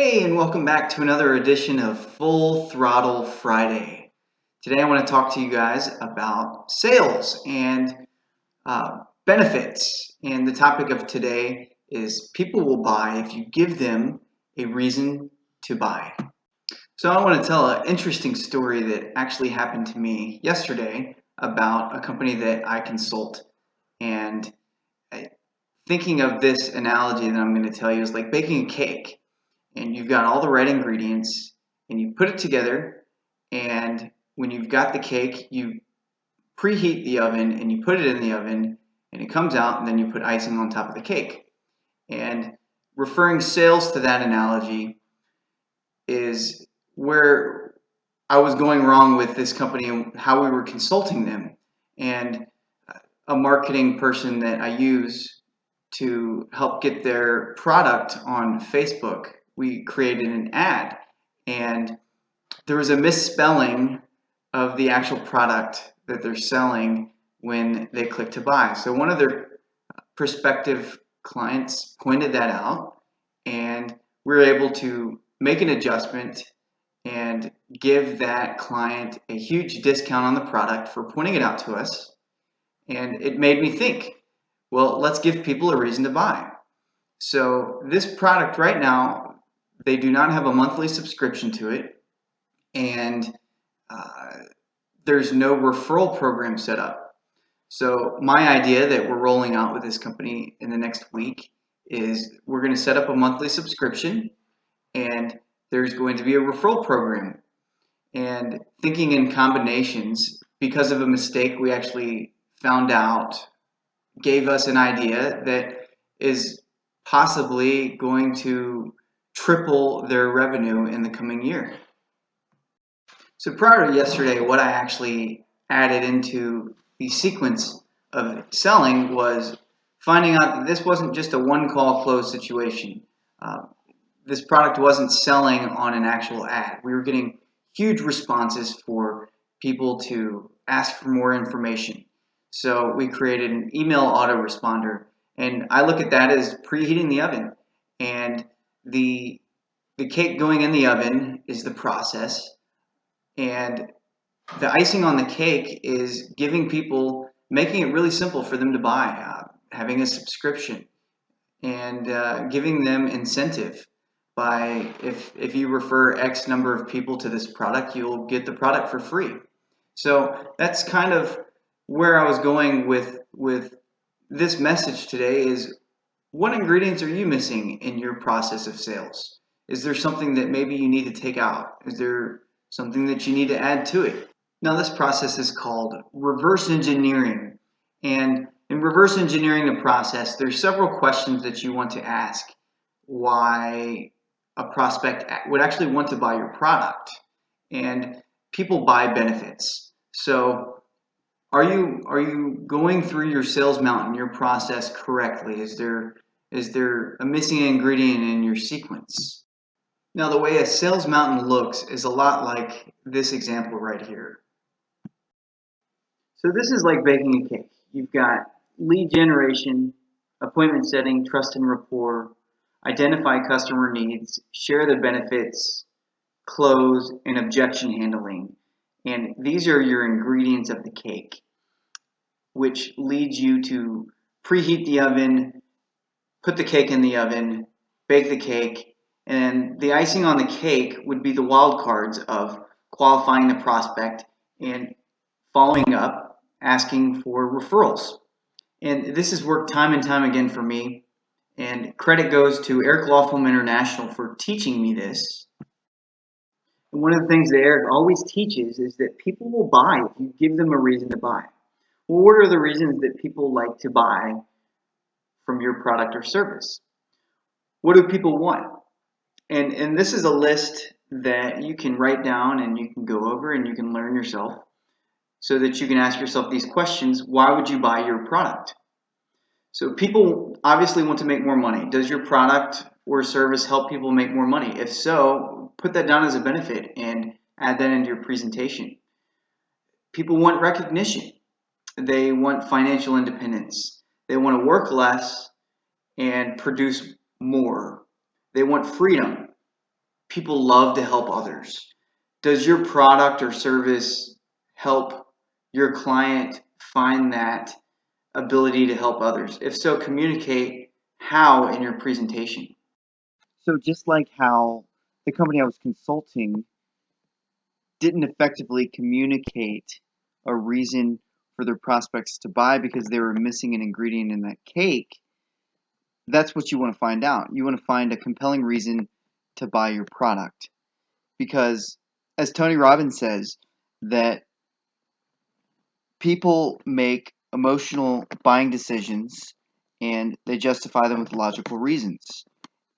Hey, and welcome back to another edition of Full Throttle Friday. Today I want to talk to you guys about sales and benefits. And the topic of today is people will buy if you give them a reason to buy. So I want to tell an interesting story that actually happened to me yesterday about a company that I consult. And thinking of this analogy that I'm going to tell you is like baking a cake. And you've got all the right ingredients and you put it together, and when you've got the cake, you preheat the oven and you put it in the oven and it comes out, and then you put icing on top of the cake. And referring sales to that analogy is where I was going wrong with this company and how we were consulting them. And a marketing person that I use to help get their product on Facebook, we created an ad, and there was a misspelling of the actual product that they're selling when they click to buy. So one of their prospective clients pointed that out, and we were able to make an adjustment and give that client a huge discount on the product for pointing it out to us. And it made me think, well, let's give people a reason to buy. So this product right now, they do not have a monthly subscription to it, and there's no referral program set up. So my idea that we're rolling out with this company in the next week is we're going to set up a monthly subscription, and there's going to be a referral program. And thinking in combinations, because of a mistake we actually found out, gave us an idea that is possibly going to triple their revenue in the coming year. So prior to yesterday, what I actually added into the sequence of selling was finding out that this wasn't just a one-call close situation. This product wasn't selling on an actual ad. We were getting huge responses for people to ask for more information. So we created an email autoresponder, and I look at that as preheating the oven. And the cake going in the oven is the process, and the icing on the cake is giving people, making it really simple for them to buy, having a subscription, and giving them incentive by if you refer X number of people to this product, you'll get the product for free. So that's kind of where I was going with this message today is, what ingredients are you missing in your process of sales? Is there something that maybe you need to take out? Is there something that you need to add to it? Now, this process is called reverse engineering. And in reverse engineering the process, there's several questions that you want to ask why a prospect would actually want to buy your product. And people buy benefits. So are you going through your sales mountain, your process correctly? Is there a missing ingredient in your sequence? Now, the way a sales mountain looks is a lot like this example right here. So this is like baking a cake. You've got lead generation, appointment setting, trust and rapport, identify customer needs, share the benefits, close, and objection handling. And these are your ingredients of the cake, which leads you to preheat the oven, put the cake in the oven, bake the cake, and the icing on the cake would be the wild cards of qualifying the prospect and following up, asking for referrals. And this has worked time and time again for me, and credit goes to Eric Lofholm International for teaching me this. And one of the things that Eric always teaches is that people will buy if you give them a reason to buy. Well, what are the reasons that people like to buy from your product or service? What do people want? And this is a list that you can write down and you can go over and you can learn yourself, so that you can ask yourself these questions. Why would you buy your product? So people obviously want to make more money. Does your product or service help people make more money? If so, put that down as a benefit and add that into your presentation. People want recognition. They want financial independence. They want to work less and produce more. They want freedom. people love to help others. Does your product or service help your client find that ability to help others? If so, communicate how in your presentation. So just like how the company I was consulting didn't effectively communicate a reason for their prospects to buy because they were missing an ingredient in that cake, that's what you want to find out. You want to find a compelling reason to buy your product. Because as Tony Robbins says, that people make emotional buying decisions and they justify them with logical reasons.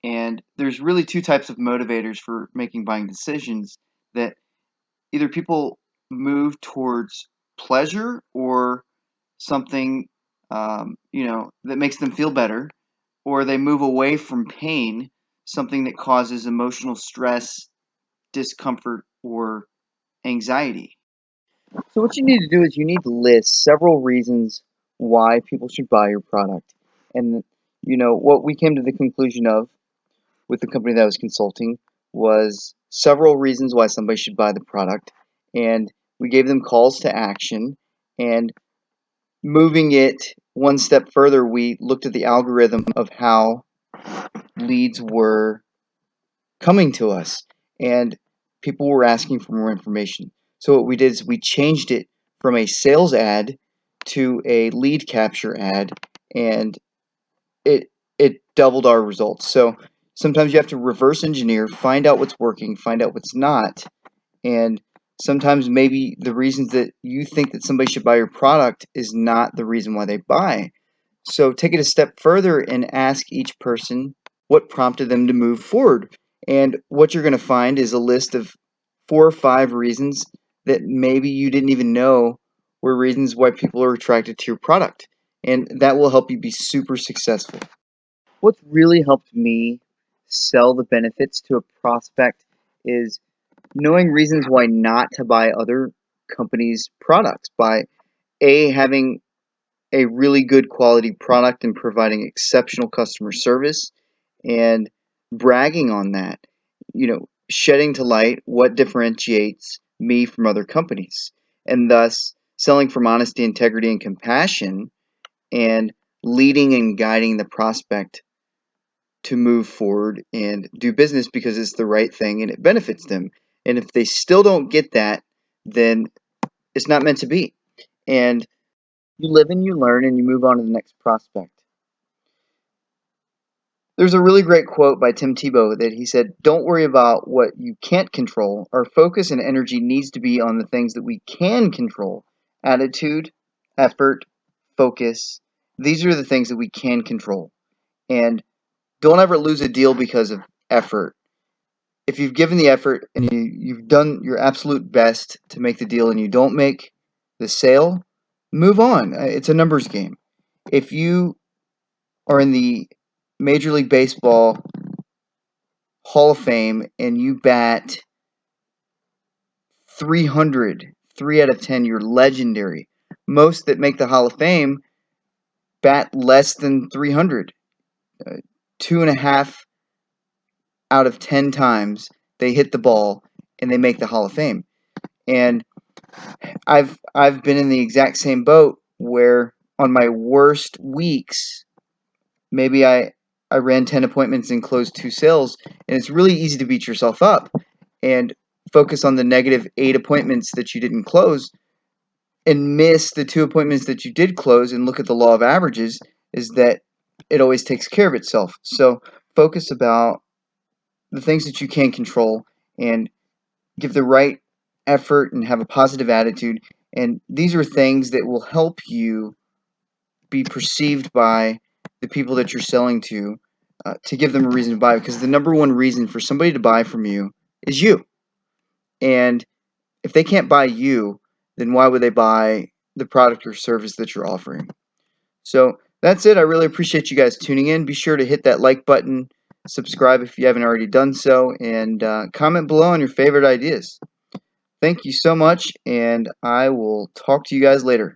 And there's really two types of motivators for making buying decisions, that either people move towards pleasure or something that makes them feel better, or they move away from pain, something that causes emotional stress, discomfort, or anxiety. So what you need to do is you need to list several reasons why people should buy your product. And what we came to the conclusion of with the company that I was consulting was several reasons why somebody should buy the product, and we gave them calls to action. And moving it one step further, we looked at the algorithm of how leads were coming to us, and people were asking for more information. So what we did is we changed it from a sales ad to a lead capture ad, and it doubled our results. So sometimes you have to reverse engineer, find out what's working, find out what's not, and sometimes maybe the reasons that you think that somebody should buy your product is not the reason why they buy. So take it a step further and ask each person what prompted them to move forward. And what you're going to find is a list of 4 or 5 reasons that maybe you didn't even know were reasons why people are attracted to your product. And that will help you be super successful. What's really helped me sell the benefits to a prospect is knowing reasons why not to buy other companies' products, by having a really good quality product and providing exceptional customer service, and bragging on that, shedding to light what differentiates me from other companies, and thus selling from honesty, integrity, and compassion, and leading and guiding the prospect to move forward and do business because it's the right thing and it benefits them. And if they still don't get that, then it's not meant to be. And you live and you learn and you move on to the next prospect. There's a really great quote by Tim Tebow that he said, "Don't worry about what you can't control. Our focus and energy needs to be on the things that we can control. Attitude, effort, focus. These are the things that we can control. And don't ever lose a deal because of effort. If you've given the effort and you've done your absolute best to make the deal and you don't make the sale, move on. It's a numbers game. If you are in the Major League Baseball Hall of Fame and you bat 300, 3 out of 10, you're legendary. Most that make the Hall of Fame bat less than 300. 2.5 out of 10 times they hit the ball and they make the Hall of Fame. And I've been in the exact same boat where on my worst weeks, maybe I ran 10 appointments and closed 2 sales, and it's really easy to beat yourself up and focus on the negative 8 appointments that you didn't close and miss the 2 appointments that you did close, and look at the law of averages is that it always takes care of itself. So focus about the things that you can control and give the right effort and have a positive attitude. And these are things that will help you be perceived by the people that you're selling to give them a reason to buy. Because the number one reason for somebody to buy from you is you. And if they can't buy you, then why would they buy the product or service that you're offering? So that's it. I really appreciate you guys tuning in. Be sure to hit that like button, subscribe if you haven't already done so, and comment below on your favorite ideas. Thank you so much, and I will talk to you guys later.